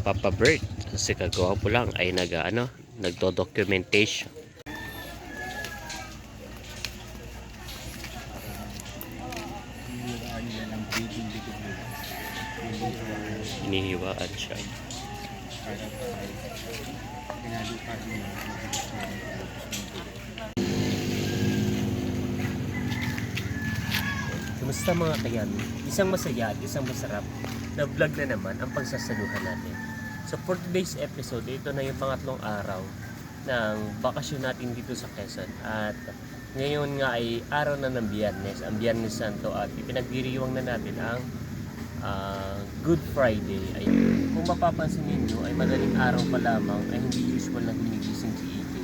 Papa Bert kasi kagawa po lang ay nagdo-documentation. Hinihiwaan siya. Kumusta mga kayan? Isang masaya at isang masarap na vlog na naman ang pagsasaluhan natin. So for today's episode, ito na yung pangatlong araw ng bakasyon natin dito sa Quezon. At ngayon nga ay araw na ng Biyernes, ang Biyernes Santo, at ipinagdiriwang na natin ang Good Friday. Ay, kung mapapansin ninyo ay madaling araw pa lamang, ay hindi usual na gumigising si EJ.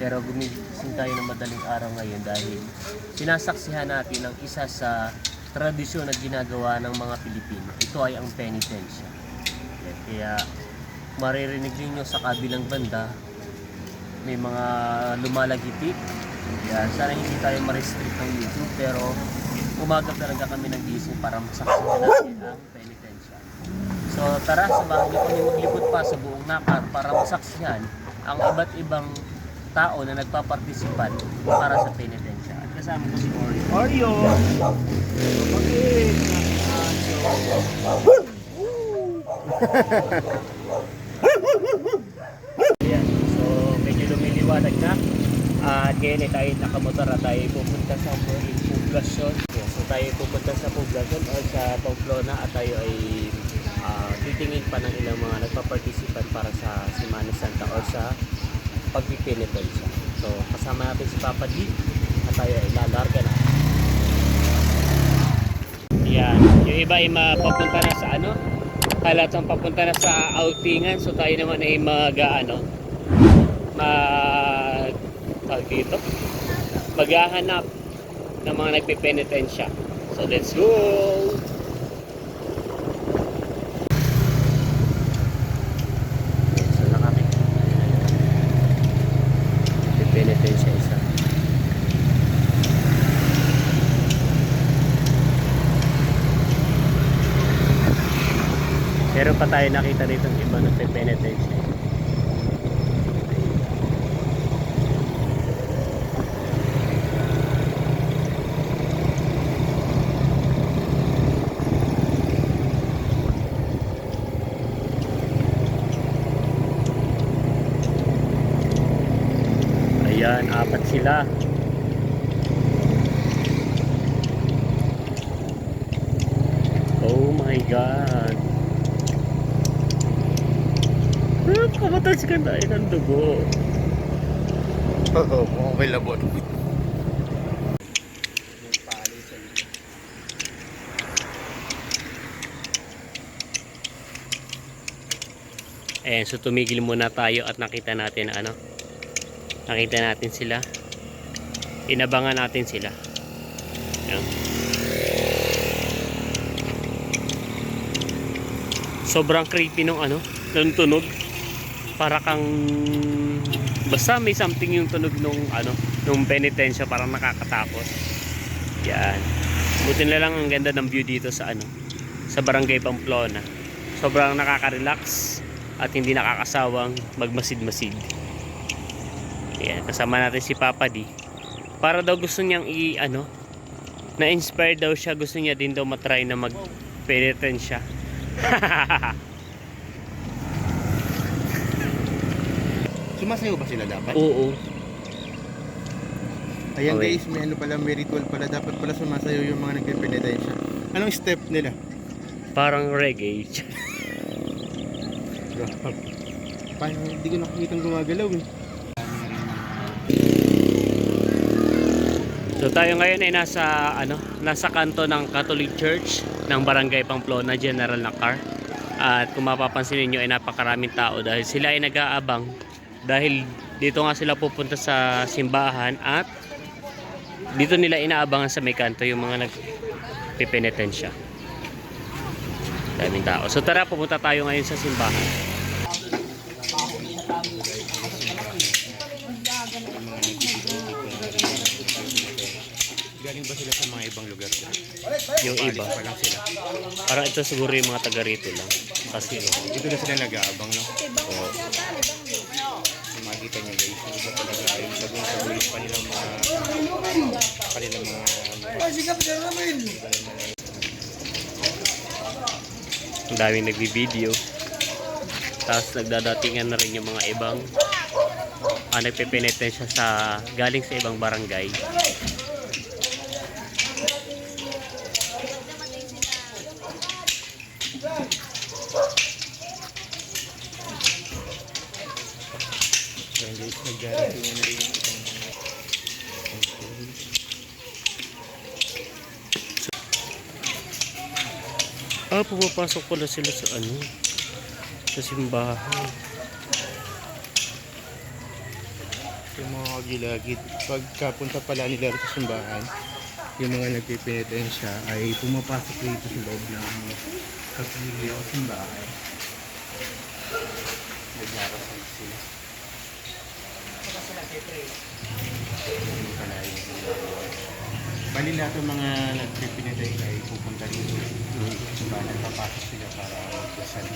Pero gumigising tayo ng madaling araw ngayon dahil sinasaksihan natin ang isa sa tradisyon na ginagawa ng mga Pilipino. Ito ay ang penitensya. Kaya maririnig ninyo sa kabilang banda may mga lumalagitik. Yan, sana hindi tayo ma-restrict ng YouTube, pero umaga talaga kami nagising para masaksihan natin ang penitensya. So tara, samahan niyo kami maglipot pa sa buong Nakar para masaksihan ang iba't ibang tao na nagpapartisipan para sa penitensya. At kasama ko si Oreo. Oreo! Ayan, so medyo lumiliwanag na. At ngayon tayo nakamotor at tayo pupunta sa poblasyon. Yeah, so tayo pupunta sa poblasyon o sa Pamplona at tayo ay titingin pa ng ilang mga nagpapartisipan para sa Semana Santa o sa pagpipinitensya. So kasama natin si Papa D at tayo ay lalarga na. Yan, yung iba ay mapapunta na sa halatang papunta na sa outingan. So tayo naman ay maghahanap ng mga nagpipenitensya. So let's go! So na kami. Nagpipenitensya isa. Meron pa tayo nakita dito ng iba nagpipenitensya. Ayan, apat sila. Oh my God. Kamataskan tayo ng dugo. Oo, mukhang may labot. Ayan, so tumigil muna tayo at nakita natin sila. Inabangan natin sila. Ayan. Sobrang creepy nung nung tunog. Para kang basta may something yung tunog nung penitensya, parang nakakatakot. Yan. Buti na lang ang ganda ng view dito sa Barangay Pamplona. Sobrang nakaka-relax at hindi nakakasawang magmasid-masid. Yan, kasama natin si Papa D. Para daw gusto niyang na-inspire daw siya, gusto niya din daw matry na mag-penitensya. Sumasayaw ba sila dapat? Oo. Ayan Okay. guys, may ritual pala. Dapat pala sumasayaw yung mga nagpipenitensya. Anong step nila? Parang reggae. Paano? Hindi ko nakikita gumagalaw eh. So tayo ngayon ay nasa kanto ng Catholic Church ng Barangay Pamplona, General Nakar. At kung mapapansin niyo ay napakaraming tao dahil sila ay nag-aabang dahil dito nga sila pupunta sa simbahan at dito nila inaabangan sa may kanto yung mga nagpipenitensya. Daming tao. So tara, pupunta tayo ngayon sa simbahan. Galing ba sila sa mga ibang lugar? Yung iba. Pa lang sila. Parang ito siguro yung mga taga rito lang. Kasi Dito na sila nag-aabang, no? oo. Makikita niyo guys, yung iba talaga ay sagong-sagulong kanilang mga Ang daming nagbi-video. Tapos nagdadatingan na rin yung mga ibang nagpe-penetensya sa galing sa ibang barangay. So guys, nag-aarating na rin yung ibang Pumapasok pala sila sa sa simbahan. yung mga kagilagid. Pagkapunta pala nila sa simbahan, yung mga nagpipinitensya ay pumapasok dito sa loob ng kapilyo o simbahan. Nagdarasal sila. Bali lahat ng mga nagpipinitensya ay pupunta dito sa simbahan. Nagpapasok sila para magdasal.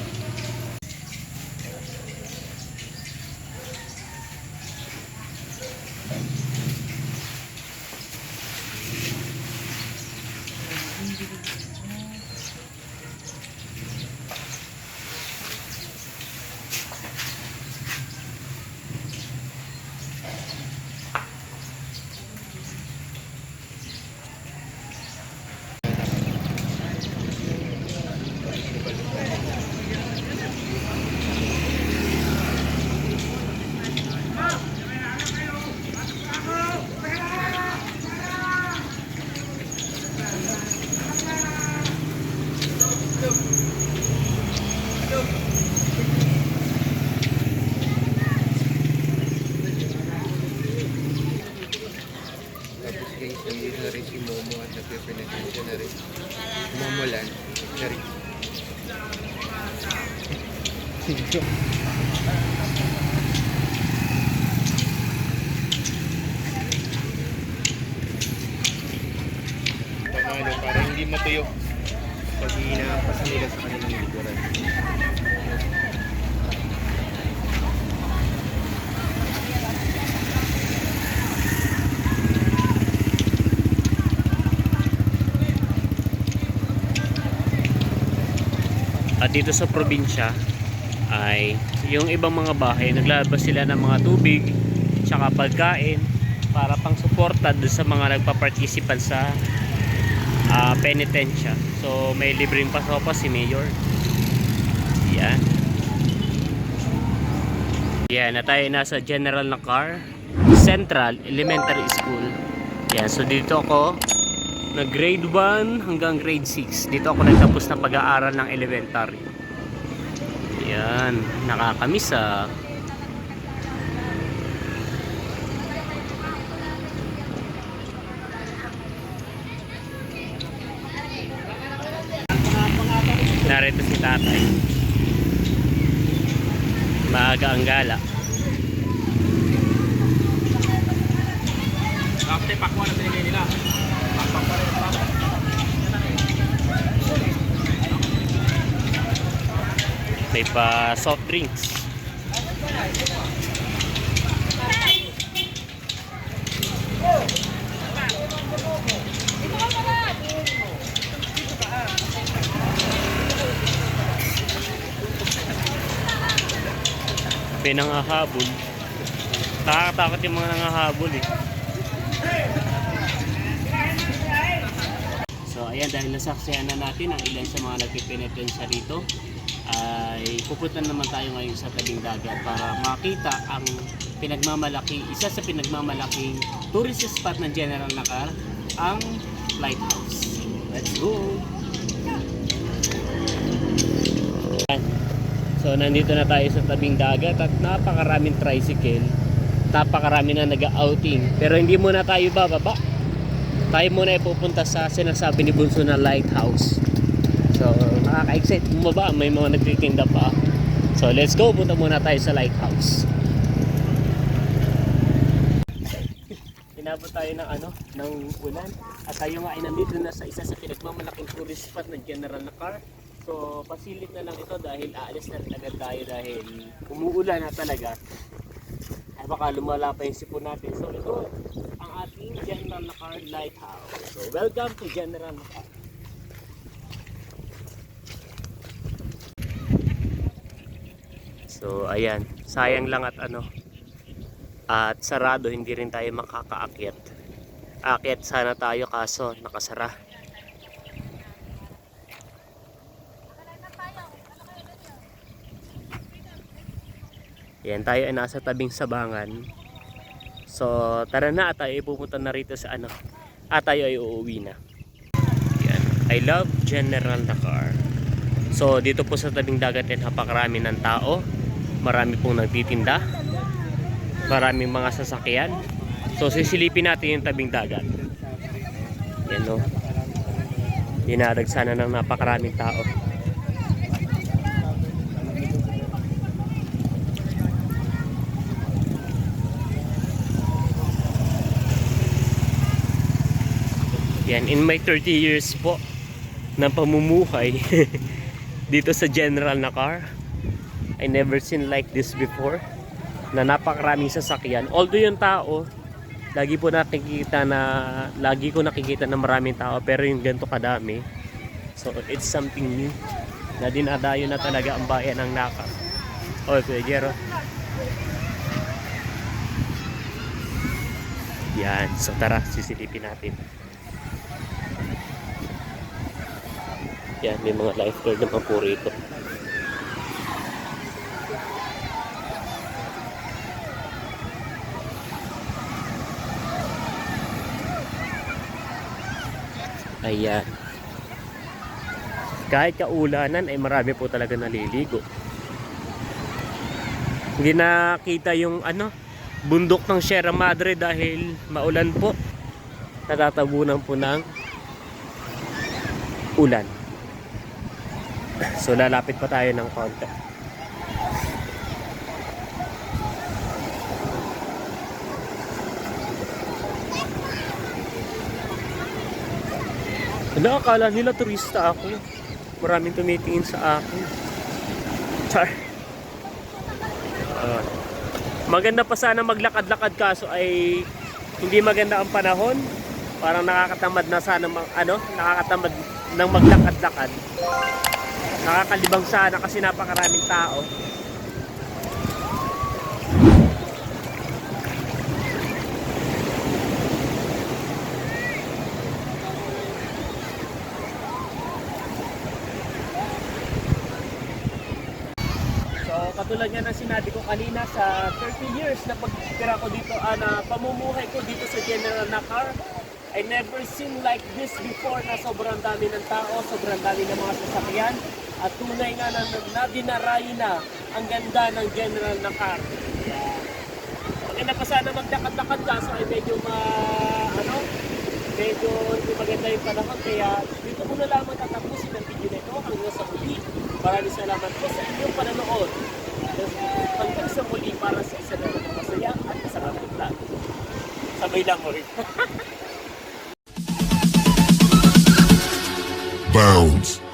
Tapos guys, nandito na rin si Momo at nagpipinitensya na rin. Momolan na rin. Pamalo, para hindi matuyo pag hinapas nila sa kanilang likuran. At dito sa probinsya ay yung ibang mga bahay naglalabas sila ng mga tubig tsaka pagkain para pang suporta doon sa mga nagpa-participant sa penitensya. So may libreng pasopa si Mayor. Yan. Yan, na tayo nasa general na car, Central Elementary School. Yan, so dito ako nag grade 1 hanggang grade 6. Dito ako nagtapos na pag-aaral ng elementary. Yan, nakakamiss Narito si tatay. Maaga ang gala. Dapat pakwa na binigay nila. Pakpak pa rin. May pa soft drinks. May nangahabol. Nakakatakot yung mga nangahabol eh. So ayan, dahil nasaksihan na natin ang ilan sa mga nagpipinitensya rito, ay pupunta naman tayo ngayon sa tabing dagat para makita ang isa sa pinagmamalaking tourist spot ng General Nakar, ang lighthouse. Let's go! So nandito na tayo sa tabing dagat at napakaraming tricycle, napakarami na nag-outing, pero hindi muna tayo bababa. Tayo muna ay pupunta sa sinasabi ni Bunso na lighthouse. So nakaka-excite bumaba, may mga nagtitinda pa. So let's go, punta muna tayo sa lighthouse. Inabot tayo ng ng ulan. At tayo nga ay nandito na sa isa sa pinagmamalaking tourist spot ng General na car. So pasilip na lang ito dahil aalis na rin agad tayo dahil umuulan na talaga. Ay baka lumala pa yung sipon natin. So ito ang ating General na car lighthouse. So welcome to General na car. So ayan, sayang lang at sarado, hindi rin tayo makakaakyat. Aakyat sana tayo kaso nakasara. Yan, tayo ay nasa tabing sabangan. So tara na at tayo ay pupunta na rito sa at tayo ay uuwi na. Yan. I love General na car. So dito po sa tabing dagat ay napakarami ng tao. Marami pong nagtitinda. Maraming mga sasakyan. So sisilipin natin yung tabing dagat. Yan o. Dinadagsanan ng napakaraming tao. Yan, in my 30 years po ng pamumuhay dito sa General na car, I never seen like this before, na napakaraming sasakyan. Although yung tao, lagi ko nakikita na maraming tao, pero yung ganito kadami, so it's something new na dinadayo na talaga ang bayan ng Naka. Oh, Kuya Jero. Yan, so tara, sisilipin natin. Yan, may mga lifeguard naman po rito. Ayan. Kahit kaulanan ay marami po talaga naliligo. Hindi nakita yung bundok ng Sierra Madre dahil maulan po. Natatabunan po ng ulan. So lalapit pa tayo ng konti. Akala nila turista ako. Maraming tumitingin sa akin. Char. Maganda pa sana maglakad-lakad kaso ay hindi maganda ang panahon. Parang nakakatamad na sana nakakatamad ng maglakad-lakad. Nakakalibang sana kasi napakaraming tao. Katulad nga ng sinabi ko kanina, sa 30 years na pagtira ko dito, na pamumuhay ko dito sa General na car, I never seen like this before na sobrang dami ng tao, sobrang dami ng mga sasakyan, at tunay nga na dinarayo na ang ganda ng General na car. Maganda pa sana magdakad-dakad kaso ay medyo medyo hindi maganda yung panahon, kaya dito ko na lamang tatapusin ang video nito hanggang sa muli. Maraming salamat po sa inyong panonood. Hanggang sa muli para sa isa na masaya at masarap na vlog. Sabay lang mo rin. Bounds.